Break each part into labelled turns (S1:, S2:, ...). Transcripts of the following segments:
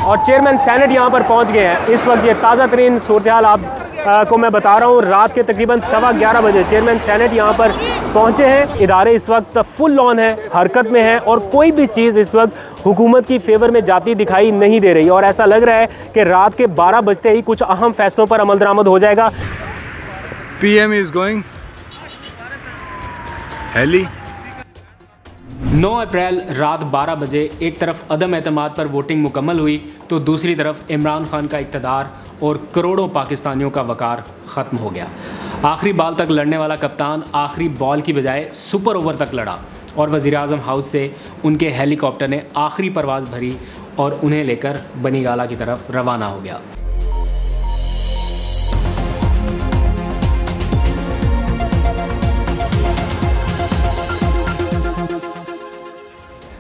S1: और chairman senate यहाँ पर पहुँच गए हैं। इस वक्त ये ताज़ा तरीन सूरत हाल आपको मैं बता रहा हूँ। रात के तकरीबन 11:15 बजे चेयरमैन सेनेट यहाँ पर पहुँचे हैं। इदारे इस वक्त फुल ऑन है, हरकत में है और कोई भी चीज़ इस वक्त हुकूमत की फेवर में जाती दिखाई नहीं दे रही। और ऐसा लग रहा है कि रात के 12 बजते ही कुछ अहम फैसलों पर अमल दरामद हो जाएगा।
S2: PM is going. हेली
S3: 9 अप्रैल रात 12 बजे एक तरफ अदम एतमाद पर वोटिंग मुकम्मल हुई तो दूसरी तरफ इमरान खान का इक़्तिदार और करोड़ों पाकिस्तानियों का वक़ार ख़त्म हो गया। आखिरी बॉल तक लड़ने वाला कप्तान आखिरी बॉल की बजाय सुपर ओवर तक लड़ा और वज़ीर-ए-आज़म हाउस से उनके हेलीकॉप्टर ने आखिरी परवाज़ भरी और उन्हें लेकर बनीगाला की तरफ रवाना हो गया।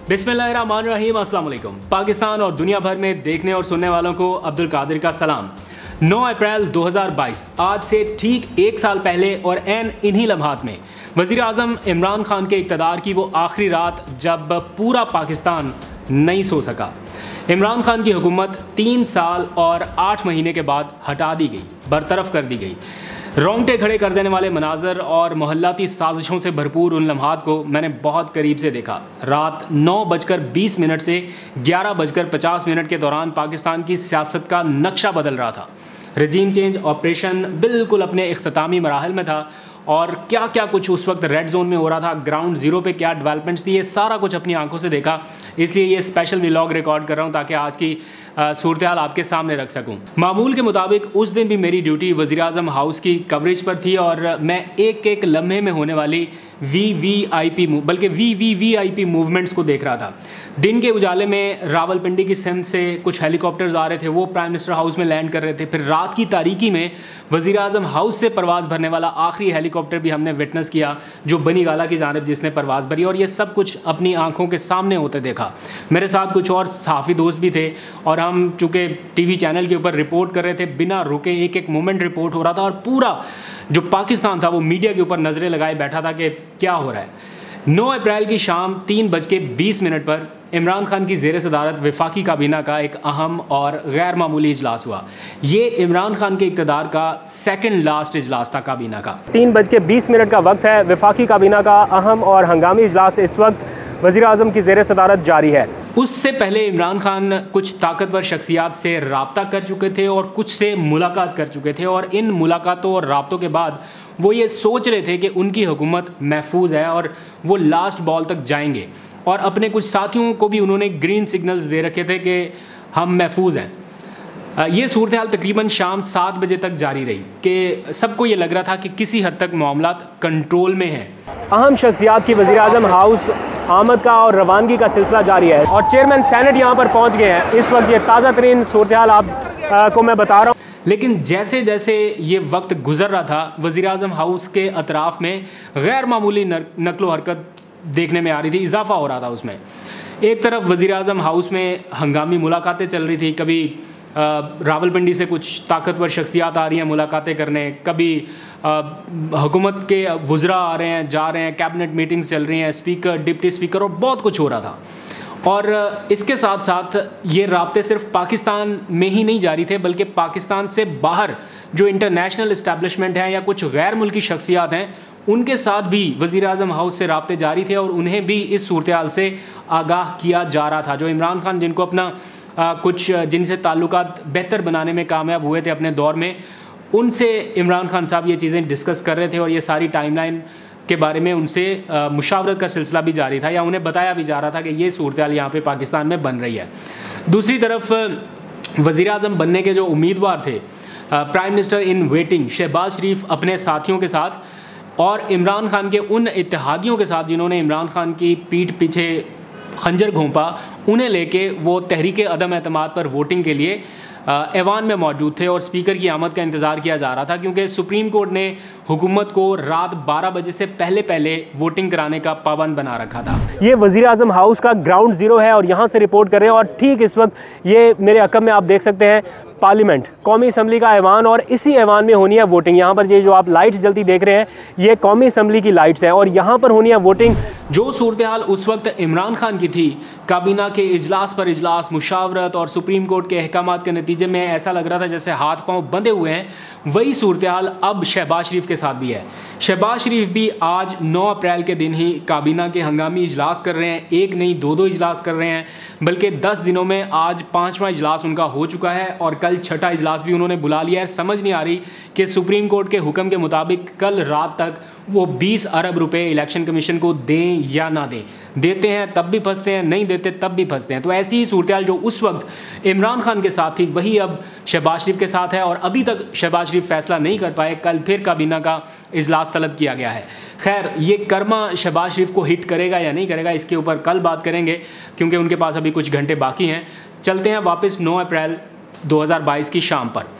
S3: बिस्मिल्लाहिर्रहमानिर्रहीम, अस्सलाम वालेकुम। पाकिस्तान और दुनिया भर में देखने और सुनने वालों को अब्दुल कादिर का सलाम। 9 अप्रैल 2022 आज से ठीक 1 साल पहले और एन इन्हीं लम्हात में वज़ीर आज़म इमरान खान के इक़्तिदार की वो आखिरी रात जब पूरा पाकिस्तान नहीं सो सका। इमरान खान की हुकूमत 3 साल और 8 महीने के बाद हटा दी गई, बरतरफ कर दी गई। रोंगटे खड़े कर देने वाले मनाजर और मोहल्लाती साजिशों से भरपूर उन लम्हात को मैंने बहुत करीब से देखा। रात 9:20 से 11:50 के दौरान पाकिस्तान की सियासत का नक्शा बदल रहा था। रजीम चेंज ऑपरेशन बिल्कुल अपने इख्तितामी मराहल में था और क्या क्या कुछ उस वक्त रेड जोन में हो रहा था, ग्राउंड ज़ीरो पे क्या डेवलपमेंट्स थी, ये सारा कुछ अपनी आंखों से देखा। इसलिए ये स्पेशल व्लॉग रिकॉर्ड कर रहा हूँ ताकि आज की सूरत हाल आपके सामने रख सकूँ। मामूल के मुताबिक उस दिन भी मेरी ड्यूटी वज़ीर-ए-आज़म हाउस की कवरेज पर थी और मैं एक एक लम्हे में होने वाली वीवीआईपी मूवमेंट्स को देख रहा था। दिन के उजाले में रावलपिंडी की सिमत से कुछ हेलीकॉप्टर्स आ रहे थे, वो प्राइम मिनिस्टर हाउस में लैंड कर रहे थे। फिर रात की तारीकी में वज़ीर-ए-आज़म हाउस से परवाज़ भरने वाला आखिरी हेलीकॉप्टर भी हमने विटनेस किया, जो बनीगाला की जानिब जिसने परवाज़ भरी, और ये सब कुछ अपनी आंखों के सामने होते देखा। मेरे साथ कुछ और सहाफ़ी दोस्त भी थे और हम चूँकि टीवी चैनल के ऊपर रिपोर्ट कर रहे थे, बिना रुके एक एक मोमेंट रिपोर्ट हो रहा था और पूरा जो पाकिस्तान था वो मीडिया के ऊपर नज़रें लगाए बैठा था कि क्या हो रहा है। 9 अप्रैल की शाम 3:20 पर इमरान खान की ज़ेर सदारत वफाकी काबीना का एक अहम और गैर मामूली इजलास हुआ। ये इमरान खान के इक़्तिदार का सेकंड लास्ट इजलास था काबीना का।
S1: 3:20 का वक्त है। वफाकी काबीना का अहम और हंगामी इजलास इस वक्त वज़ीर-ए-आज़म की ज़ेर सदारत जारी है।
S3: उससे पहले इमरान खान कुछ ताकतवर शख्सियात से रब्ता कर चुके थे और कुछ से मुलाकात कर चुके थे और इन मुलाकातों और रब्तों के बाद वो ये सोच रहे थे कि उनकी हुकूमत महफूज है और वो लास्ट बॉल तक जाएंगे। और अपने कुछ साथियों को भी उन्होंने ग्रीन सिग्नल्स दे रखे थे कि हम महफूज हैं। ये सूरत हाल तकरीबन शाम 7 बजे तक जारी रही कि सबको ये लग रहा था कि किसी हद तक मामलात कंट्रोल में हैं।
S1: अहम शख्सियात की वज़ीर-ए-आज़म हाउस आमद का और रवानगी का सिलसिला जारी है और चेयरमैन सेनेट यहाँ पर पहुँच गए हैं। इस वक्त ये ताज़ा तरीन सूरत हाल आपको मैं बता रहा हूँ।
S3: लेकिन जैसे जैसे ये वक्त गुजर रहा था, वज़ीर-ए-आज़म हाउस के अतराफ़ में गैर मामूली नकलो हरकत देखने में आ रही थी, इजाफा हो रहा था उसमें। एक तरफ वज़ीर-ए-आज़म हाउस में हंगामी मुलाकातें चल रही थी, कभी रावलपिंडी से कुछ ताकतवर शख्सियात आ रही हैं मुलाकातें करने, कभी हुकूमत के वज़रा आ रहे हैं जा रहे हैं, कैबिनेट मीटिंग्स चल रही हैं, स्पीकर डिप्टी स्पीकर और बहुत कुछ हो रहा था। और इसके साथ साथ ये राब्ते सिर्फ पाकिस्तान में ही नहीं जारी थे बल्कि पाकिस्तान से बाहर जो इंटरनेशनल इस्टेब्लिशमेंट हैं या कुछ गैर मुल्की शख्सियात हैं उनके साथ भी वज़ीर-ए-आज़म हाउस से राब्ते जारी थे और उन्हें भी इस सूरत हाल से आगाह किया जा रहा था। जो इमरान खान जिनको अपना कुछ जिनसे ताल्लुकात बेहतर बनाने में कामयाब हुए थे अपने दौर में, उनसे इमरान खान साहब ये चीज़ें डिस्कस कर रहे थे और ये सारी टाइमलाइन के बारे में उनसे मुशावरत का सिलसिला भी जारी था या उन्हें बताया भी जा रहा था कि ये सूरत हाल यहाँ पे पाकिस्तान में बन रही है। दूसरी तरफ वज़ीर-ए-आज़म बनने के जो उम्मीदवार थे, prime minister in waiting Shehbaz Sharif अपने साथियों के साथ और इमरान खान के उन इत्तेहादियों के साथ जिन्होंने इमरान खान की पीठ पीछे खंजर घोंपा, उन्हें लेके वो तहरीक अदम एतमाद पर वोटिंग के लिए ऐवान में मौजूद थे और स्पीकर की आमद का इंतज़ार किया जा रहा था क्योंकि सुप्रीम कोर्ट ने हुकूमत को रात 12 बजे से पहले वोटिंग कराने का पाबंद बना रखा था।
S1: ये वज़ीर-ए-आज़म हाउस का ग्राउंड ज़ीरो है और यहाँ से रिपोर्ट कर रहे हैं और ठीक इस वक्त ये मेरे अकब में आप देख सकते हैं पार्लियामेंट, कौमी असम्बली का ऐवान और इसी ऐवान में होनी है वोटिंग। यहाँ पर ये जो आप लाइट्स जलती देख रहे हैं ये कौमी असम्बली की लाइट्स हैं और यहाँ पर होनी है वोटिंग।
S3: जो सूरत हाल उस वक्त इमरान खान की थी, काबीना के इजलास पर इजलास, मुशावरत और सुप्रीम कोर्ट के अहकामात के नतीजे में ऐसा लग रहा था जैसे हाथ पांव बंधे हुए हैं, वही सूरत हाल अब शहबाज शरीफ के साथ भी है। शहबाज शरीफ भी आज 9 अप्रैल के दिन ही काबीना के हंगामी इजलास कर रहे हैं। एक नहीं 2 इजलास कर रहे हैं, बल्कि 10 दिनों में आज 5वां इजलास उनका हो चुका है और कल 6ठा इजलास भी उन्होंने बुला लिया है। समझ नहीं आ रही कि सुप्रीम कोर्ट के हुक्म के मुताबिक कल रात तक वो 20 अरब रुपए इलेक्शन कमीशन को दें या ना दें। देते हैं तब भी फंसते हैं, नहीं देते तब भी फंसते हैं। तो ऐसी ही सूरत हाल जो उस वक्त इमरान खान के साथ थी, वही अब शहबाज शरीफ के साथ है और अभी तक शहबाज शरीफ फैसला नहीं कर पाए। कल फिर काबीना का इजलास तलब किया गया है। खैर, ये कर्मा शहबाज शरीफ को हिट करेगा या नहीं करेगा, इसके ऊपर कल बात करेंगे, क्योंकि उनके पास अभी कुछ घंटे बाकी हैं। चलते हैं वापस 9 अप्रैल 2022 की शाम पर।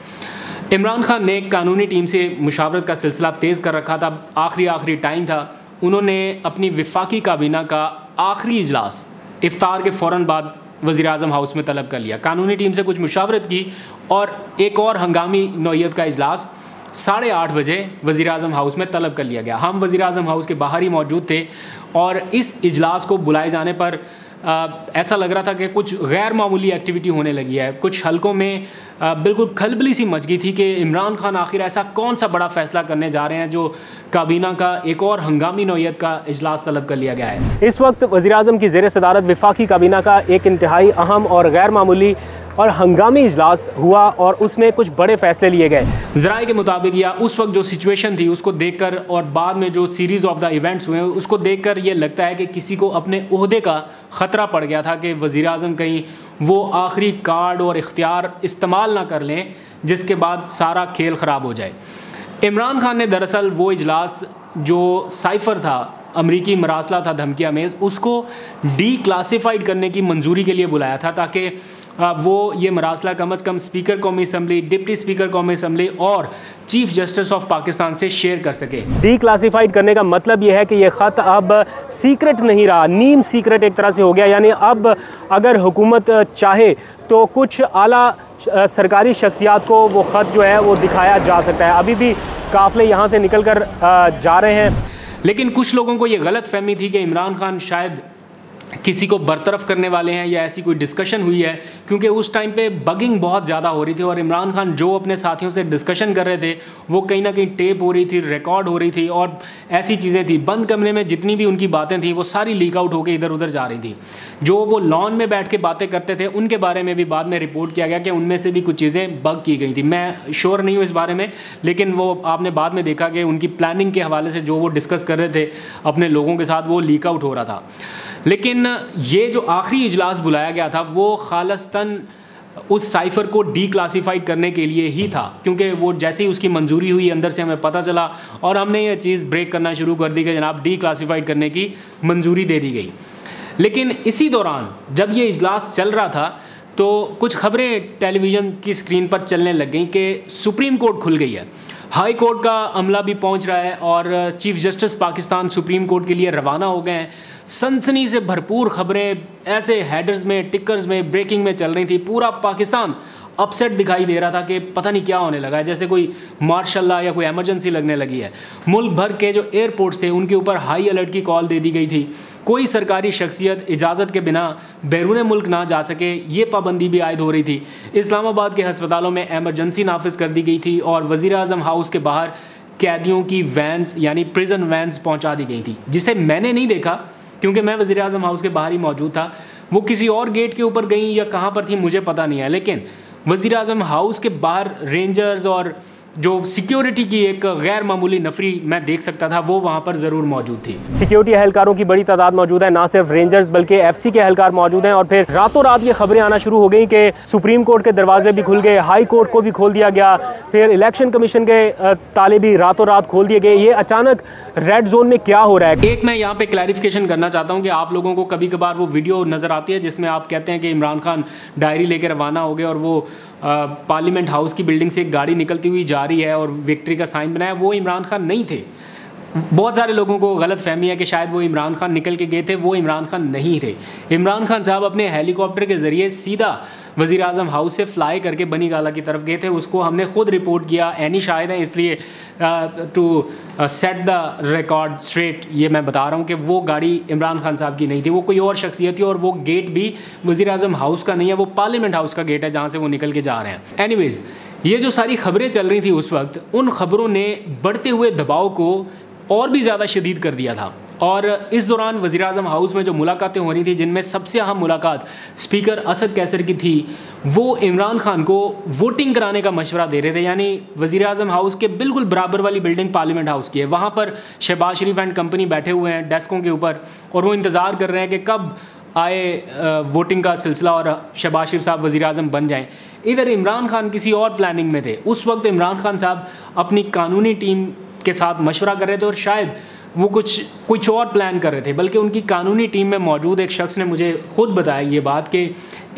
S3: इमरान खान ने कानूनी टीम से मुशावरत का सिलसिला तेज़ कर रखा था। आखिरी टाइम था। उन्होंने अपनी विफाकी काबीना का आखिरी इजलास इफ्तार के फ़ौरन बाद वज़ीर आज़म हाउस में तलब कर लिया। कानूनी टीम से कुछ मुशावरत की और एक और हंगामी नौइयत का इजलास 8:30 बजे वज़ीर आज़म हाउस में तलब कर लिया गया। हम वज़ीर आज़म हाउस के बाहर ही मौजूद थे और इस इजलास को बुलाए जाने पर ऐसा लग रहा था कि कुछ गैर मामूली एक्टिविटी होने लगी है। कुछ हलकों में बिल्कुल खलबली सी मच गई थी कि इमरान खान आखिर ऐसा कौन सा बड़ा फैसला करने जा रहे हैं जो काबीना का एक और हंगामी नौइयत का इजलास तलब कर लिया गया है।
S1: इस वक्त वज़ीर आज़म की ज़ेर सदारत विफाकी काबीना का एक इंतहाई अहम और गैर मामूली और हंगामी इजलास हुआ और उसमें कुछ बड़े फैसले लिए गए।
S3: ज़राए के मुताबिक या उस वक्त जो सिचुएशन थी उसको देखकर और बाद में जो सीरीज़ ऑफ द इवेंट्स हुए उसको देखकर ये लगता है कि किसी को अपने ओहदे का ख़तरा पड़ गया था कि वज़ीर आज़म कहीं वो आखिरी कार्ड और इख्तियार इस्तेमाल ना कर लें जिसके बाद सारा खेल ख़राब हो जाए। इमरान खान ने दरअसल वो इजलास जो साइफ़र था, अमरीकी मरासला था धमकी आमेज़, उसको डीक्लासिफाइड करने की मंजूरी के लिए बुलाया था ताकि वो ये मरासला कम अज़ कम स्पीकर कौमी असम्बली, डिप्टी स्पीकर कौमी असम्बली और चीफ जस्टिस ऑफ पाकिस्तान से शेयर कर सके।
S1: डीक्लासिफाइड करने का मतलब ये है कि ये ख़त अब सीक्रेट नहीं रहा, नीम सीक्रेट एक तरह से हो गया। यानी अब अगर हुकूमत चाहे तो कुछ आला सरकारी शख्सियात को वो ख़त जो है वो दिखाया जा सकता है। अभी भी काफ़िले यहाँ से निकल कर जा रहे हैं,
S3: लेकिन कुछ लोगों को ये गलत फहमी थी कि इमरान खान शायद किसी को बरतरफ करने वाले हैं या ऐसी कोई डिस्कशन हुई है, क्योंकि उस टाइम पे बगिंग बहुत ज़्यादा हो रही थी और इमरान खान जो अपने साथियों से डिस्कशन कर रहे थे वो कहीं ना कहीं टेप हो रही थी, रिकॉर्ड हो रही थी और ऐसी चीज़ें थी। बंद कमरे में जितनी भी उनकी बातें थी वो सारी लीक आउट होकर इधर उधर जा रही थी। जो वो लॉन में बैठ के बातें करते थे उनके बारे में भी बाद में रिपोर्ट किया गया कि उनमें से भी कुछ चीज़ें बग की गई थी। मैं श्योर नहीं हूँ इस बारे में, लेकिन वो आपने बाद में देखा कि उनकी प्लानिंग के हवाले से जो वो डिस्कस कर रहे थे अपने लोगों के साथ वो लीक आउट हो रहा था। लेकिन ये जो आखिरी इजलास बुलाया गया था वो खालिस्तन उस साइफ़र को डीक्लासिफाइड करने के लिए ही था, क्योंकि वो जैसे ही उसकी मंजूरी हुई अंदर से हमें पता चला और हमने ये चीज़ ब्रेक करना शुरू कर दी कि जनाब डीक्लासिफाइड करने की मंजूरी दे दी गई। लेकिन इसी दौरान जब ये इजलास चल रहा था तो कुछ खबरें टेलीविज़न की स्क्रीन पर चलने लग गई कि सुप्रीम कोर्ट खुल गई है, हाई कोर्ट का अमला भी पहुंच रहा है और chief justice Pakistan supreme court के लिए रवाना हो गए हैं। सनसनी से भरपूर खबरें ऐसे हेडर्स में, टिकर्स में, ब्रेकिंग में चल रही थी। पूरा पाकिस्तान अपसेट दिखाई दे रहा था कि पता नहीं क्या होने लगा है, जैसे कोई मार्शल लॉ या कोई एमरजेंसी लगने लगी है। मुल्क भर के जो एयरपोर्ट्स थे उनके ऊपर हाई अलर्ट की कॉल दे दी गई थी। कोई सरकारी शख्सियत इजाज़त के बिना बैरून मुल्क ना जा सके, ये पाबंदी भी आयद हो रही थी। इस्लामाबाद के हस्पतालों में एमरजेंसी नाफिज कर दी गई थी और वज़ीर आज़म हाउस के बाहर कैदियों की वैन्स यानी प्रिजन वैन्स पहुँचा दी गई थी, जिसे मैंने नहीं देखा क्योंकि मैं वज़ीर आज़म हाउस के बाहर ही मौजूद था। वो किसी और गेट के ऊपर गई या कहाँ पर थी मुझे पता नहीं है, लेकिन वज़ीर आज़म हाउस के बाहर रेंजर्स और जो सिक्योरिटी की एक गैर मामूली नफरी मैं देख सकता था वो वहाँ पर ज़रूर मौजूद थी।
S1: सिक्योरिटी एहलकारों की बड़ी तादाद मौजूद है, ना सिर्फ रेंजर्स बल्कि एफसी के एहलकार मौजूद हैं। और फिर रातों रात ये खबरें आना शुरू हो गई कि सुप्रीम कोर्ट के दरवाजे भी खुल गए, हाई कोर्ट को भी खोल दिया गया, फिर इलेक्शन कमीशन के ताले भी रातों रात खोल दिए गए। ये अचानक रेड जोन में क्या हो रहा है?
S3: एक मैं यहाँ पे क्लैरिफिकेशन करना चाहता हूँ कि आप लोगों को कभी कभार वो वीडियो नज़र आती है जिसमें आप कहते हैं कि इमरान खान डायरी लेकर रवाना हो गए और वो पार्लियामेंट हाउस की बिल्डिंग से एक गाड़ी निकलती हुई जा रही है और विक्ट्री का साइन बनाया। वो इमरान खान नहीं थे। बहुत सारे लोगों को गलत फहमी है कि शायद वो इमरान खान निकल के गए थे, वो इमरान खान नहीं थे। इमरान खान साहब अपने हेलीकॉप्टर के ज़रिए सीधा वज़ीर आज़म हाउस से फ्लाई करके बनी गाला की तरफ गए थे। उसको हमने ख़ुद रिपोर्ट किया, एनी शाहिद है, इसलिए to set the record straight ये मैं बता रहा हूँ कि वो गाड़ी इमरान खान साहब की नहीं थी, वो कोई और शख्सियत थी, और वो गेट भी वज़ीर आज़म हाउस का नहीं है, वो पार्लियामेंट हाउस का गेट है जहाँ से वो निकल के जा रहे हैं। एनीवेज़, ये जो सारी खबरें चल रही थी उस वक्त, उन खबरों ने बढ़ते हुए दबाव को और भी ज़्यादा शदीद कर दिया था। और इस दौरान वज़ीर आज़म हाउस में जो मुलाकातें हो रही थी, जिनमें सबसे अहम मुलाकात स्पीकर असद कैसर की थी, वो इमरान खान को वोटिंग कराने का मशवरा दे रहे थे। यानी वज़ीर आज़म हाउस के बिल्कुल बराबर वाली बिल्डिंग पार्लियामेंट हाउस की है, वहाँ पर शहबाज शरीफ एंड कंपनी बैठे हुए हैं डेस्कों के ऊपर, और वो इंतज़ार कर रहे हैं कि कब आए वोटिंग का सिलसिला और शहबाज शरीफ साहब वज़ीर आज़म बन जाएं। इधर इमरान खान किसी और प्लानिंग में थे। उस वक्त इमरान खान साहब अपनी कानूनी टीम के साथ मशवरा कर रहे थे, और शायद वो कुछ और प्लान कर रहे थे, बल्कि उनकी कानूनी टीम में मौजूद एक शख्स ने मुझे खुद बताया ये बात कि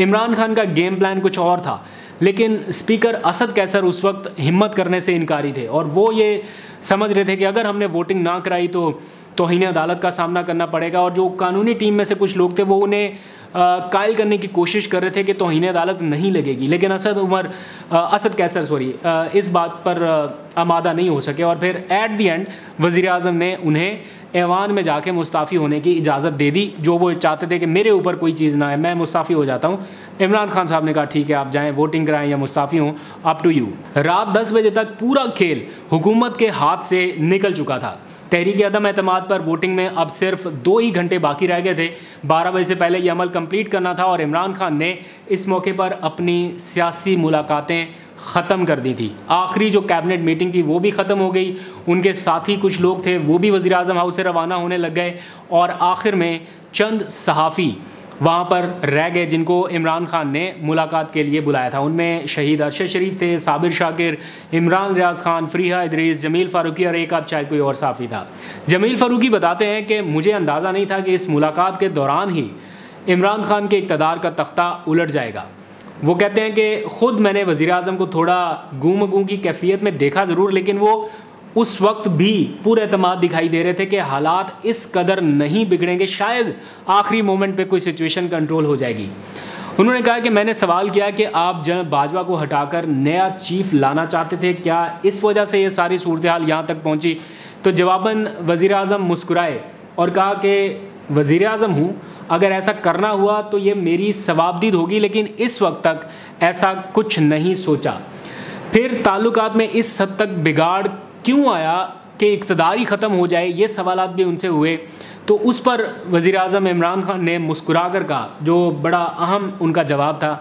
S3: इमरान खान का गेम प्लान कुछ और था, लेकिन स्पीकर असद कैसर उस वक्त हिम्मत करने से इनकारी थे, और वो ये समझ रहे थे कि अगर हमने वोटिंग ना कराई तो तौहीन अदालत का सामना करना पड़ेगा। और जो कानूनी टीम में से कुछ लोग थे वो उन्हें कायल करने की कोशिश कर रहे थे कि तौहीन अदालत नहीं लगेगी, लेकिन असद कैसर इस बात पर आमादा नहीं हो सके, और फिर एट दी एंड वज़ीर आज़म ने उन्हें ऐवान में जाके मुस्ताफ़ी होने की इजाज़त दे दी। जो वो चाहते थे कि मेरे ऊपर कोई चीज़ ना है, मैं मुस्ताफ़ी हो जाता हूँ। इमरान खान साहब ने कहा ठीक है, आप जाएँ, वोटिंग कराएँ या मुस्ताफ़ी हों, अप टू यू। रात 10 बजे तक पूरा खेल हुकूमत के हाथ से निकल चुका था। तहरीक अदम एतमाद पर वोटिंग में अब सिर्फ 2 ही घंटे बाकी रह गए थे। 12 बजे से पहले ये अमल कंप्लीट करना था, और इमरान खान ने इस मौके पर अपनी सियासी मुलाकातें ख़त्म कर दी थी। आखिरी जो कैबिनेट मीटिंग थी वो भी ख़त्म हो गई। उनके साथी कुछ लोग थे वो भी वज़ीर आज़म हाउस से रवाना होने लग गए, और आखिर में चंद सहाफ़ी वहाँ पर रह गए जिनको इमरान खान ने मुलाकात के लिए बुलाया था। उनमें शहीद अरशद शरीफ थे, साबिर शाकिर, इमरान रियाज खान, फरीहा इदरीस, जमील फ़ारूकी और एक आध शायद कोई और साफ़ी था। जमील फ़ारूकी बताते हैं कि मुझे अंदाज़ा नहीं था कि इस मुलाकात के दौरान ही इमरान खान के इक़्तिदार का तख्ता उलट जाएगा। वो कहते हैं कि ख़ुद मैंने वज़ीर आज़म को थोड़ा गूम की कैफियत में देखा ज़रूर, लेकिन वो उस वक्त भी पूरे एतमाद दिखाई दे रहे थे कि हालात इस कदर नहीं बिगड़ेंगे, शायद आखिरी मोमेंट पे कोई सिचुएशन कंट्रोल हो जाएगी। उन्होंने कहा कि मैंने सवाल किया कि आप जनरल बाजवा को हटाकर नया चीफ लाना चाहते थे, क्या इस वजह से ये सारी सूरत हाल यहाँ तक पहुँची? तो जवाबन वज़ीर आज़म मुस्कुराए और कहा कि वज़ीर आज़म हूँ, अगर ऐसा करना हुआ तो ये मेरी सवाबदीद होगी, लेकिन इस वक्त तक ऐसा कुछ नहीं सोचा। फिर ताल्लुकात में इस हद तक बिगाड़ क्यों आया कि इक़्तिदार ही ख़त्म हो जाए, ये सवालात भी उनसे हुए। तो उस पर वज़ीर आज़म इमरान खान ने मुस्कुरा कर कहा, जो बड़ा अहम उनका जवाब था,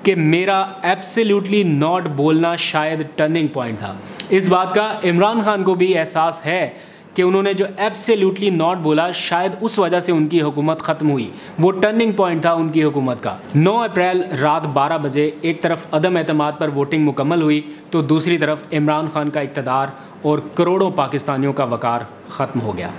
S3: कि मेरा एब्सोल्युटली नॉट बोलना शायद टर्निंग पॉइंट था। इस बात का इमरान खान को भी एहसास है कि उन्होंने जो एब्सोल्युटली नॉट बोला, शायद उस वजह से उनकी हुकूमत ख़त्म हुई। वो टर्निंग पॉइंट था उनकी हुकूमत का। 9 अप्रैल रात 12 बजे एक तरफ अदम एतमाद पर वोटिंग मुकम्मल हुई, तो दूसरी तरफ इमरान खान का इक़्तिदार और करोड़ों पाकिस्तानियों का वक़ार ख़त्म हो गया।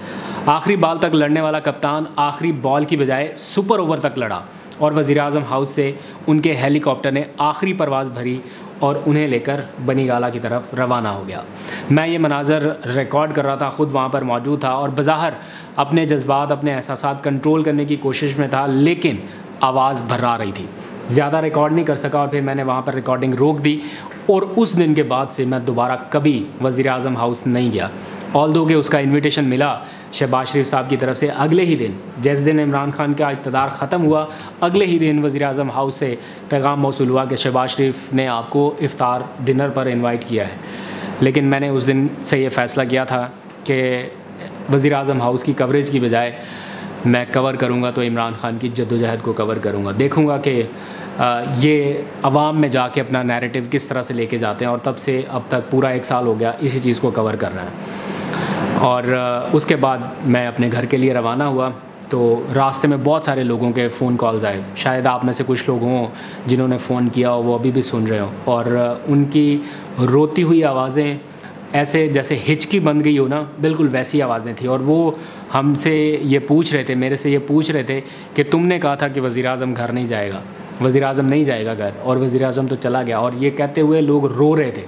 S3: आखिरी बॉल तक लड़ने वाला कप्तान आखिरी बॉल की बजाय सुपर ओवर तक लड़ा, और वज़ीर आज़म हाउस से उनके हेलीकॉप्टर ने आखिरी परवाज़ भरी और उन्हें लेकर बनी गाला की तरफ रवाना हो गया। मैं ये मनाज़र रिकॉर्ड कर रहा था, ख़ुद वहाँ पर मौजूद था, और बज़ाहिर अपने जज्बात, अपने एहसासात कंट्रोल करने की कोशिश में था, लेकिन आवाज़ भर्रा रही थी, ज़्यादा रिकॉर्ड नहीं कर सका, और फिर मैंने वहाँ पर रिकॉर्डिंग रोक दी। और उस दिन के बाद से मैं दोबारा कभी वज़ीर आज़म हाउस नहीं गया, ऑल्दो कि उसका इन्विटेशन मिला शहबाज शरीफ साहब की तरफ से। अगले ही दिन, जिस दिन इमरान खान का इक़्तिदार ख़त्म हुआ, अगले ही दिन वज़ीर आज़म हाउस से पैगाम मौसूल हुआ कि शहबाज शरीफ ने आपको इफ़्तार डिनर पर इनवाइट किया है। लेकिन मैंने उस दिन से ये फ़ैसला किया था कि वज़ीर आज़म हाउस की कवरेज की बजाय मैं कवर करूँगा तो इमरान खान की जद्दोजहद को कवर करूँगा। देखूँगा कि ये अवाम में जाके अपना नैरेटिव किस तरह से लेके जाते हैं, और तब से अब तक पूरा 1 साल हो गया इसी चीज़ को कवर कर रहा है। और उसके बाद मैं अपने घर के लिए रवाना हुआ, तो रास्ते में बहुत सारे लोगों के फ़ोन कॉल्स आए। शायद आप में से कुछ लोग हों जिन्होंने फ़ोन किया हो, वो अभी भी सुन रहे हो, और उनकी रोती हुई आवाज़ें ऐसे जैसे हिचकी बन गई हो ना, बिल्कुल वैसी आवाज़ें थी। और वो हमसे ये पूछ रहे थे, मेरे से ये पूछ रहे थे कि तुमने कहा था कि वज़ीर आज़म घर नहीं जाएगा, वज़ीर आज़म नहीं जाएगा घर, और वज़ीर आज़म तो चला गया। और ये कहते हुए लोग रो रहे थे।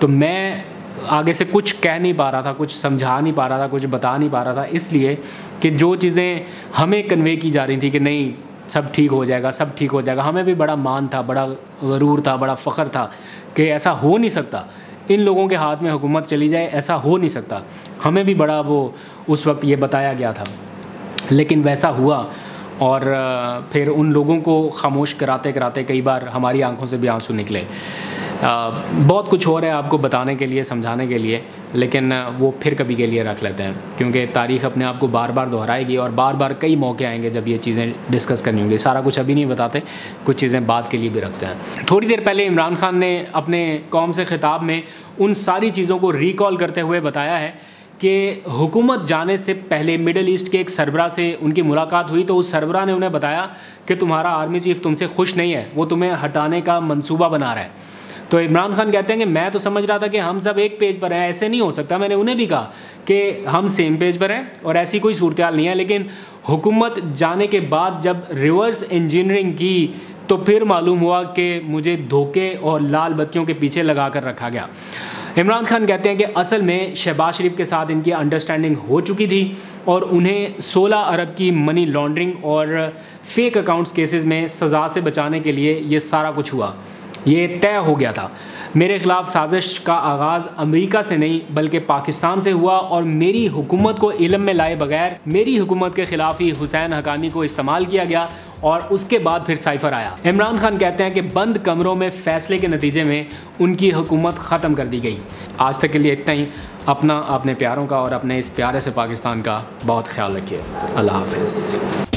S3: तो मैं आगे से कुछ कह नहीं पा रहा था, कुछ समझा नहीं पा रहा था, कुछ बता नहीं पा रहा था, इसलिए कि जो चीज़ें हमें कन्वे की जा रही थी कि नहीं सब ठीक हो जाएगा, सब ठीक हो जाएगा। हमें भी बड़ा मान था, बड़ा गरूर था, बड़ा फ़ख्र था कि ऐसा हो नहीं सकता, इन लोगों के हाथ में हुकूमत चली जाए, ऐसा हो नहीं सकता। हमें भी बड़ा वो उस वक्त ये बताया गया था, लेकिन वैसा हुआ। और फिर उन लोगों को खामोश कराते कराते कई बार हमारी आंखों से भी आंसू निकले। बहुत कुछ और है आपको बताने के लिए, समझाने के लिए, लेकिन वो फिर कभी के लिए रख लेते हैं, क्योंकि तारीख़ अपने आप को बार बार दोहराएगी और बार बार कई मौके आएंगे जब ये चीज़ें डिस्कस करनी होंगी। सारा कुछ अभी नहीं बताते, कुछ चीज़ें बाद के लिए भी रखते हैं। थोड़ी देर पहले इमरान खान ने अपने कौम से ख़िताब में उन सारी चीज़ों को रिकॉल करते हुए बताया है कि हुकूमत जाने से पहले मिडल ईस्ट के एक सरबरा से उनकी मुलाकात हुई, तो उस सरबरा ने उन्हें बताया कि तुम्हारा आर्मी चीफ़ तुमसे खुश नहीं है, वो तुम्हें हटाने का मंसूबा बना रहा है। तो इमरान खान कहते हैं कि मैं तो समझ रहा था कि हम सब एक पेज पर हैं, ऐसे नहीं हो सकता। मैंने उन्हें भी कहा कि हम सेम पेज पर हैं और ऐसी कोई सूरत हाल नहीं है, लेकिन हुकूमत जाने के बाद जब रिवर्स इंजीनियरिंग की तो फिर मालूम हुआ कि मुझे धोखे और लाल बत्तियों के पीछे लगा कर रखा गया। इमरान खान कहते हैं कि असल में शहबाज शरीफ के साथ इनकी अंडरस्टैंडिंग हो चुकी थी और उन्हें 16 अरब की मनी लॉन्ड्रिंग और फेक अकाउंट्स केसेस में सज़ा से बचाने के लिए ये सारा कुछ हुआ, ये तय हो गया था। मेरे ख़िलाफ़ साजिश का आगाज़ अमेरिका से नहीं बल्कि पाकिस्तान से हुआ और मेरी हुकूमत को इल्म में लाए बगैर मेरी हुकूमत के ख़िलाफ़ ही हुसैन हकानी को इस्तेमाल किया गया और उसके बाद फिर साइफ़र आया। इमरान खान कहते हैं कि बंद कमरों में फ़ैसले के नतीजे में उनकी हुकूमत ख़त्म कर दी गई। आज तक के लिए इतना ही। अपना, अपने प्यारों का और अपने इस प्यारे से पाकिस्तान का बहुत ख्याल रखिए। अल्लाह हाफ़िज़।